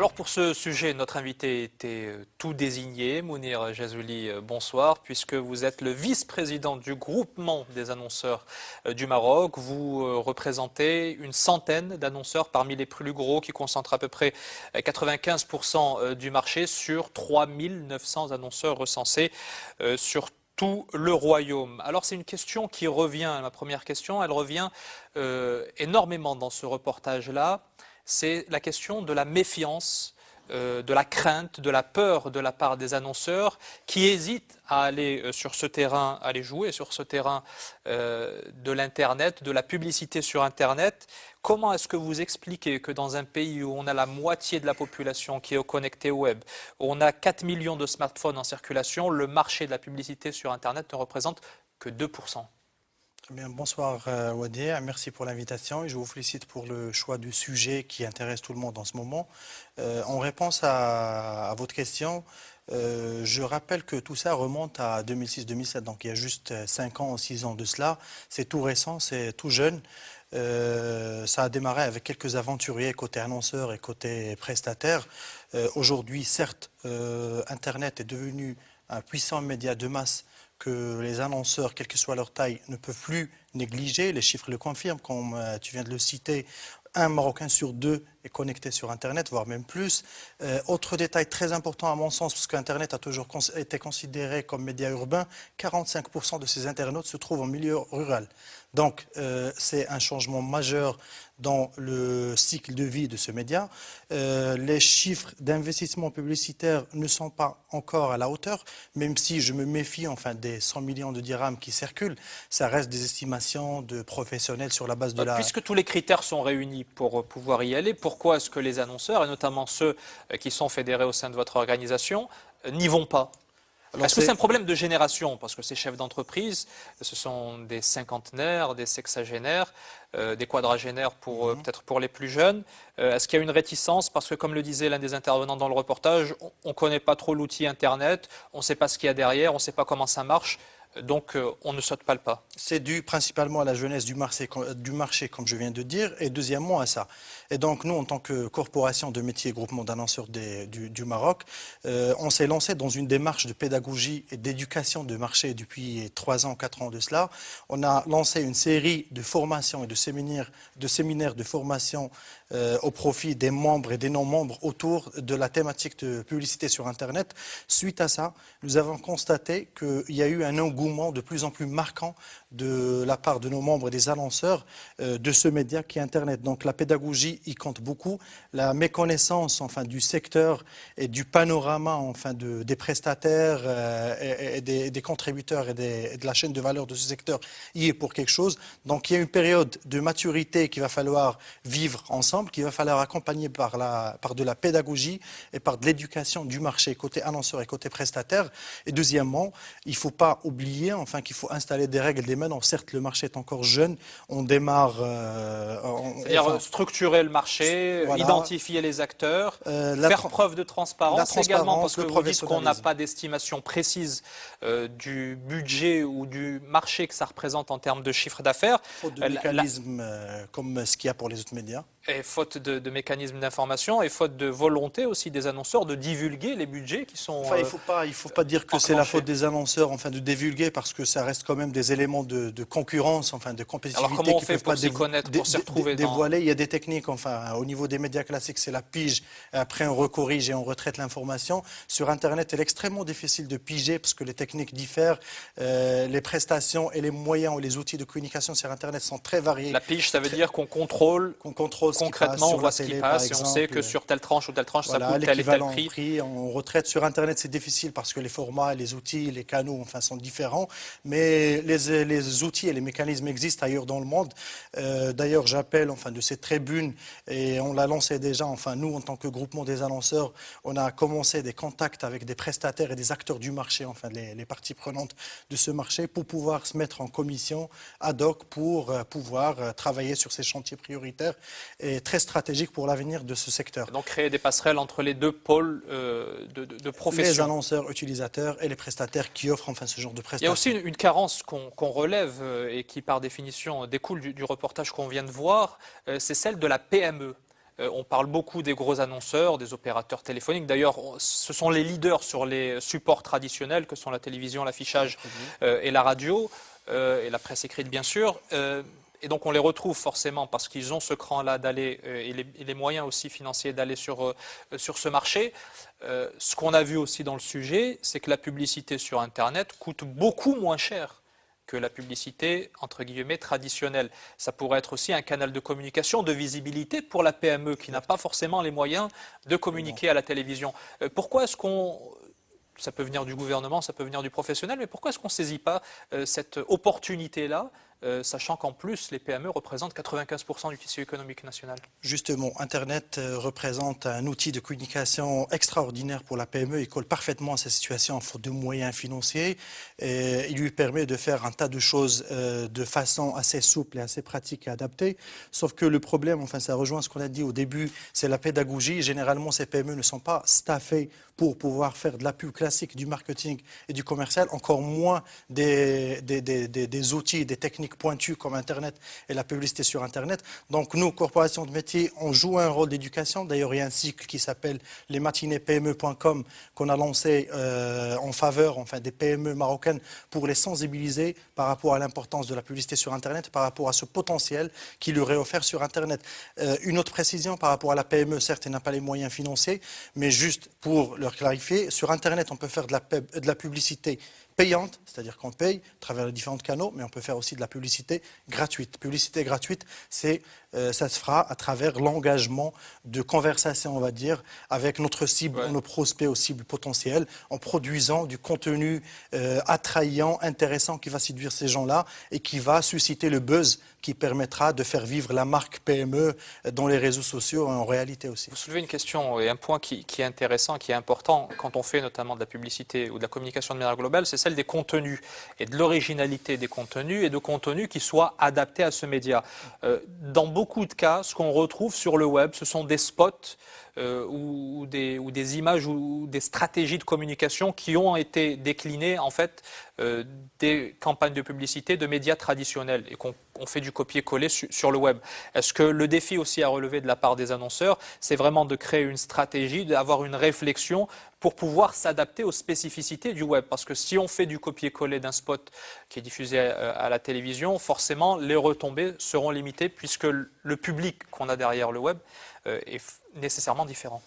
Alors pour ce sujet, notre invité était tout désigné. Mounir Jazouli, bonsoir, puisque vous êtes le vice-président du groupement des annonceurs du Maroc. Vous représentez une centaine d'annonceurs parmi les plus gros qui concentrent à peu près 95% du marché sur 3900 annonceurs recensés sur tout le royaume. Alors c'est une question qui revient, ma première question, elle revient énormément dans ce reportage-là. C'est la question de la méfiance, de la crainte, de la peur de la part des annonceurs qui hésitent à aller sur ce terrain, à aller jouer sur ce terrain de l'Internet, de la publicité sur Internet. Comment est-ce que vous expliquez que dans un pays où on a la moitié de la population qui est connectée au web, où on a 4 millions de smartphones en circulation, le marché de la publicité sur Internet ne représente que 2%? Bien, bonsoir Wadir, merci pour l'invitation et je vous félicite pour le choix du sujet qui intéresse tout le monde en ce moment. En réponse à votre question, je rappelle que tout ça remonte à 2006-2007, donc il y a juste 5 ans, 6 ans de cela. C'est tout récent, c'est tout jeune. Ça a démarré avec quelques aventuriers côté annonceurs et côté prestataires. Aujourd'hui, certes, Internet est devenu un puissant média de masse que les annonceurs, quelle que soit leur taille, ne peuvent plus négliger. Les chiffres le confirment, comme tu viens de le citer. Un Marocain sur deux est connecté sur Internet, voire même plus. Autre détail très important à mon sens, parce qu'Internet a toujours été considéré comme média urbain, 45% de ces internautes se trouvent en milieu rural. Donc c'est un changement majeur dans le cycle de vie de ce média. Les chiffres d'investissement publicitaire ne sont pas encore à la hauteur, même si je me méfie des 100 millions de dirhams qui circulent. Ça reste des estimations de professionnels sur la base de la... Puisque tous les critères sont réunis pour pouvoir y aller, pourquoi est-ce que les annonceurs, et notamment ceux qui sont fédérés au sein de votre organisation, n'y vont pas? Est-ce que c'est un problème de génération? Parce que ces chefs d'entreprise, ce sont des cinquantenaires, des sexagénaires, des quadragénaires peut-être pour les plus jeunes. Est-ce qu'il y a une réticence? Parce que comme le disait l'un des intervenants dans le reportage, on ne connaît pas trop l'outil Internet, on ne sait pas ce qu'il y a derrière, on ne sait pas comment ça marche. Donc on ne saute pas le pas. C'est dû principalement à la jeunesse du marché, comme je viens de dire, et deuxièmement à ça. Et donc nous, en tant que corporation de métiers et groupement d'annonceurs du Maroc, on s'est lancé dans une démarche de pédagogie et d'éducation de marché depuis 3 ans, 4 ans de cela. On a lancé une série de formations et de séminaires de formation au profit des membres et des non-membres autour de la thématique de publicité sur Internet. Suite à ça, nous avons constaté qu'il y a eu un engouement de plus en plus marquant de la part de nos membres et des annonceurs de ce média qui est Internet. Donc la pédagogie y compte beaucoup. La méconnaissance du secteur et du panorama des prestataires et des contributeurs et de la chaîne de valeur de ce secteur y est pour quelque chose. Donc il y a une période de maturité qu'il va falloir vivre ensemble, qu'il va falloir accompagner par de la pédagogie et par de l'éducation du marché côté annonceur et côté prestataire. Et deuxièmement, il ne faut pas oublier qu'il faut installer des règles dès maintenant. Certes, le marché est encore jeune, on démarre... C'est-à-dire structurer le marché, voilà, identifier les acteurs, faire preuve de transparence également, parce que vous dites qu'on n'a pas d'estimation précise du budget ou du marché que ça représente en termes de chiffre d'affaires. Faute de mécanismes comme ce qu'il y a pour les autres médias. Et faute de mécanismes d'information et faute de volonté aussi des annonceurs de divulguer les budgets qui sont il faut pas dire que c'est la faute des annonceurs de divulguer, parce que ça reste quand même des éléments de concurrence, de compétitivité. Alors comment on fait pour s'y connaître, pour s'y retrouver dévoiler? Il y a des techniques, au niveau des médias classiques, c'est la pige. Après, on recorrige et on retraite l'information. Sur Internet, il est extrêmement difficile de piger parce que les techniques diffèrent. Les prestations et les moyens ou les outils de communication sur Internet sont très variés. La pige, ça veut dire qu'on contrôle concrètement, on voit ce qui passe et on sait que sur telle tranche ou telle tranche, ça coûte tel et tel prix. On retraite sur Internet, c'est difficile parce que les formats, les outils, les canaux sont différents. Mais les outils et les mécanismes existent ailleurs dans le monde. D'ailleurs, j'appelle de cette tribune, et on l'a lancé déjà, nous, en tant que groupement des annonceurs, on a commencé des contacts avec des prestataires et des acteurs du marché, les parties prenantes de ce marché, pour pouvoir se mettre en commission ad hoc pour pouvoir travailler sur ces chantiers prioritaires et très stratégiques pour l'avenir de ce secteur. Donc créer des passerelles entre les deux pôles de profession. Les annonceurs, utilisateurs et les prestataires qui offrent ce genre de prestations. Il y a aussi une carence qu'on relève et qui par définition découle du reportage qu'on vient de voir, c'est celle de la PME. On parle beaucoup des gros annonceurs, des opérateurs téléphoniques. D'ailleurs, ce sont les leaders sur les supports traditionnels que sont la télévision, l'affichage et la radio, et la presse écrite bien sûr. Et donc on les retrouve forcément parce qu'ils ont ce cran-là d'aller, et les moyens aussi financiers d'aller sur ce marché. Ce qu'on a vu aussi dans le sujet, c'est que la publicité sur Internet coûte beaucoup moins cher que la publicité, entre guillemets, traditionnelle. Ça pourrait être aussi un canal de communication, de visibilité pour la PME qui n'a pas forcément les moyens de communiquer à la télévision. Pourquoi est-ce qu'on... Ça peut venir du gouvernement, ça peut venir du professionnel, mais pourquoi est-ce qu'on ne saisit pas cette opportunité-là, sachant qu'en plus, les PME représentent 95% du tissu économique national? Justement, Internet représente un outil de communication extraordinaire pour la PME. Il colle parfaitement à sa situation faute de moyens financiers. Et il lui permet de faire un tas de choses de façon assez souple et assez pratique et adaptée. Sauf que le problème, enfin ça rejoint ce qu'on a dit au début, c'est la pédagogie. Généralement, ces PME ne sont pas staffées pour pouvoir faire de la pub classique, du marketing et du commercial, encore moins des outils, des techniques pointues comme Internet et la publicité sur Internet. Donc nous, corporations de métiers, on joue un rôle d'éducation. D'ailleurs, il y a un cycle qui s'appelle les matinées PME.com qu'on a lancé en faveur des PME marocaines pour les sensibiliser par rapport à l'importance de la publicité sur Internet, par rapport à ce potentiel qui leur est offert sur Internet. Une autre précision par rapport à la PME, certes, elle n'a pas les moyens financiers, mais juste pour leur clarifier, sur Internet, on peut faire de la publicité payante, c'est-à-dire qu'on paye à travers les différents canaux, mais on peut faire aussi de la publicité gratuite. Publicité gratuite, ça se fera à travers l'engagement de conversation, on va dire, avec notre cible, nos prospects aux cibles potentielles, en produisant du contenu attrayant, intéressant, qui va séduire ces gens-là et qui va susciter le buzz qui permettra de faire vivre la marque PME dans les réseaux sociaux en réalité aussi. Vous soulevez une question et un point qui est intéressant, qui est important quand on fait notamment de la publicité ou de la communication de manière globale, c'est celle des contenus et de l'originalité des contenus et de contenus qui soient adaptés à ce média. Dans beaucoup de cas, ce qu'on retrouve sur le web, ce sont des spots ou des images ou des stratégies de communication qui ont été déclinées en fait des campagnes de publicité de médias traditionnels et qu'on fait du copier-coller sur le web. Est-ce que le défi aussi à relever de la part des annonceurs, c'est vraiment de créer une stratégie, d'avoir une réflexion pour pouvoir s'adapter aux spécificités du web? Parce que si on fait du copier-coller d'un spot qui est diffusé à la télévision, forcément les retombées seront limitées puisque le public qu'on a derrière le web est nécessairement différent.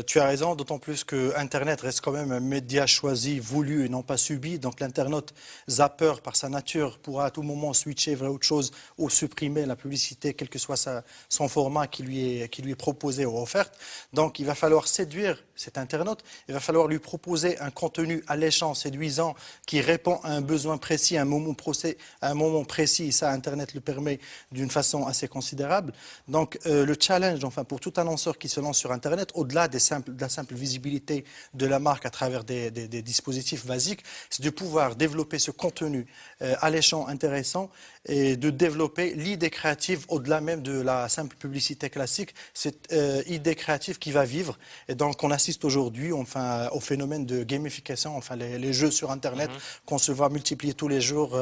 Tu as raison, d'autant plus que Internet reste quand même un média choisi, voulu et non pas subi. Donc l'internaute zapper par sa nature pourra à tout moment switcher vers autre chose ou supprimer la publicité, quel que soit son format qui lui est proposé ou offert. Donc il va falloir séduire cet internaute, il va falloir lui proposer un contenu alléchant, séduisant, qui répond à un besoin précis, à un moment précis. Et ça, Internet le permet d'une façon assez considérable. Donc le challenge, pour tout annonceur qui se lance sur Internet, au-delà de la simple visibilité de la marque à travers des dispositifs basiques, c'est de pouvoir développer ce contenu alléchant, intéressant, et de développer l'idée créative au-delà même de la simple publicité classique, cette idée créative qui va vivre. Et donc on assiste aujourd'hui au phénomène de gamification, les jeux sur Internet qu'on se voit multiplier tous les jours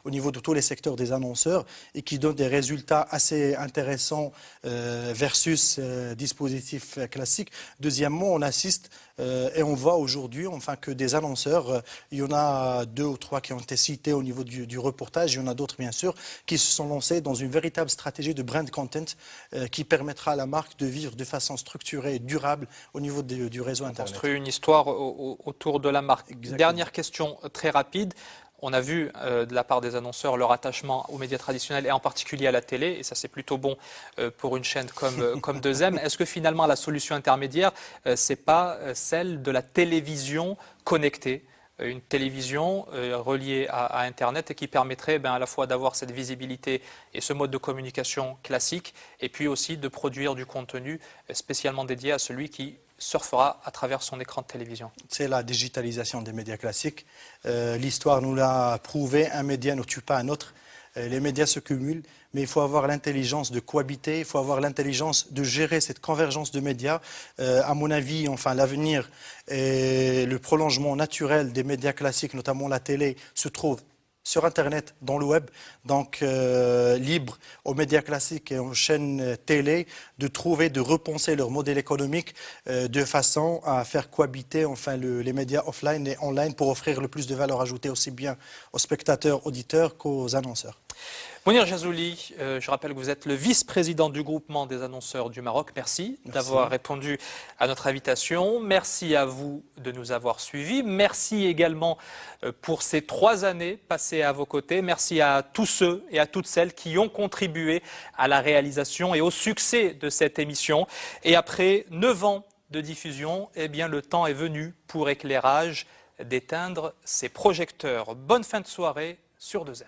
au niveau de tous les secteurs des annonceurs et qui donnent des résultats assez intéressants versus dispositifs classiques. Deuxièmement, on assiste et on voit aujourd'hui que des annonceurs, il y en a 2 ou 3 qui ont été cités au niveau du reportage, il y en a d'autres bien sûr, qui se sont lancés dans une véritable stratégie de brand content qui permettra à la marque de vivre de façon structurée et durable au niveau du réseau Internet. Construire une histoire autour de la marque. Exactement. Dernière question très rapide. On a vu de la part des annonceurs leur attachement aux médias traditionnels et en particulier à la télé, et ça c'est plutôt bon pour une chaîne comme 2M. Est-ce que finalement la solution intermédiaire, c'est pas celle de la télévision connectée, une télévision reliée à Internet et qui permettrait à la fois d'avoir cette visibilité et ce mode de communication classique, et puis aussi de produire du contenu spécialement dédié à celui qui surfera à travers son écran de télévision? C'est la digitalisation des médias classiques. L'histoire nous l'a prouvé, un média ne tue pas un autre. Les médias se cumulent, mais il faut avoir l'intelligence de cohabiter, il faut avoir l'intelligence de gérer cette convergence de médias. À mon avis, l'avenir et le prolongement naturel des médias classiques, notamment la télé, se trouve sur Internet, dans le web, donc libre aux médias classiques et aux chaînes télé de trouver, de repenser leur modèle économique de façon à faire cohabiter enfin les médias offline et online pour offrir le plus de valeur ajoutée aussi bien aux spectateurs, auditeurs qu'aux annonceurs. Mounir Jazouli, je rappelle que vous êtes le vice-président du groupement des annonceurs du Maroc. Merci d'avoir répondu à notre invitation. Merci à vous de nous avoir suivis. Merci également pour ces 3 années passées à vos côtés. Merci à tous ceux et à toutes celles qui ont contribué à la réalisation et au succès de cette émission. Et après 9 ans de diffusion, eh bien, le temps est venu pour Éclairage d'éteindre ses projecteurs. Bonne fin de soirée sur 2M.